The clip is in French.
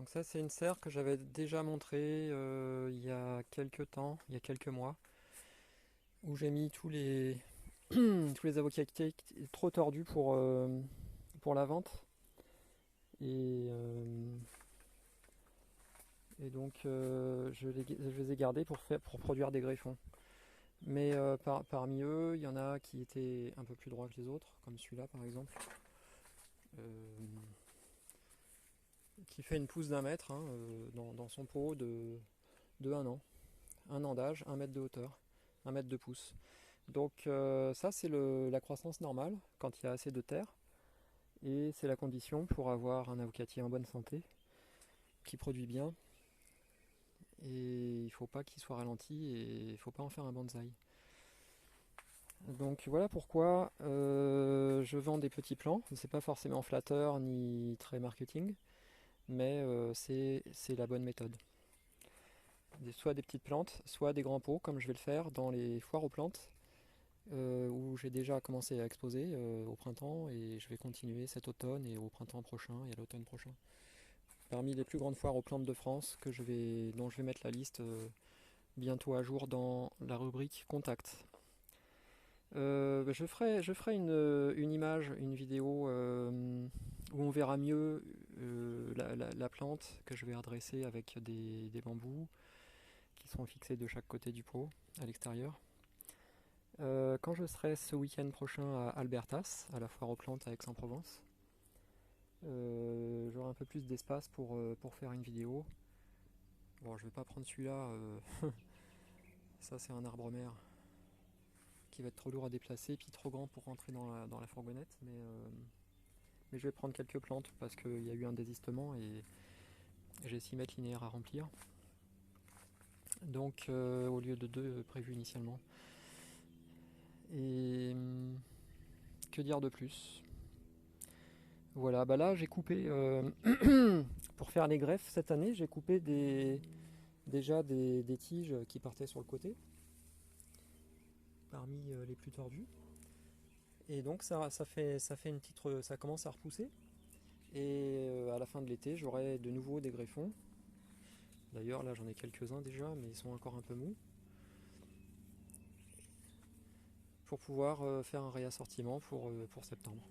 Donc ça c'est une serre que j'avais déjà montrée il y a quelques temps, il y a quelques mois, où j'ai mis tous les tous les avocats trop tordus pour la vente. Et, euh, et donc je les ai gardés pour produire des greffons. Mais parmi eux, il y en a qui étaient un peu plus droits que les autres, comme celui-là par exemple, euh, qui fait une pousse d'1 mètre hein, dans son pot de 1 an. 1 an d'âge, 1 mètre de hauteur, 1 mètre de pouce. Donc ça c'est la croissance normale quand il y a assez de terre. Et c'est la condition pour avoir un avocatier en bonne santé, qui produit bien. Et il ne faut pas qu'il soit ralenti et il ne faut pas en faire un bonsaï. Donc voilà pourquoi je vends des petits plants. C'est pas forcément flatteur ni très marketing, mais c'est la bonne méthode. Soit des petites plantes, soit des grands pots, comme je vais le faire dans les foires aux plantes, où j'ai déjà commencé à exposer au printemps et je vais continuer cet automne et au printemps prochain et à l'automne prochain. Parmi les plus grandes foires aux plantes de France dont je vais mettre la liste bientôt à jour dans la rubrique Contact. Je ferai une image, une vidéo où on verra mieux la plante que je vais adresser avec des bambous qui seront fixés de chaque côté du pot à l'extérieur. Quand je serai ce week-end prochain à Albertas, à la foire aux plantes à Aix-en-Provence, j'aurai un peu plus d'espace pour faire une vidéo. Bon, je vais pas prendre celui-là, ça c'est un arbre mère qui va être trop lourd à déplacer, puis trop grand pour rentrer dans la fourgonnette, mais je vais prendre quelques plantes parce qu'il y a eu un désistement et j'ai 6 mètres linéaires à remplir. Donc au lieu de 2 prévus initialement. Et que dire de plus? Voilà, bah là j'ai coupé, pour faire les greffes cette année, j'ai coupé déjà des tiges qui partaient sur le côté, parmi les plus tordues. Et donc ça fait une petite, ça commence à repousser. Et à la fin de l'été, j'aurai de nouveau des greffons. D'ailleurs, là j'en ai quelques-uns déjà, mais ils sont encore un peu mous. Pour pouvoir faire un réassortiment pour septembre.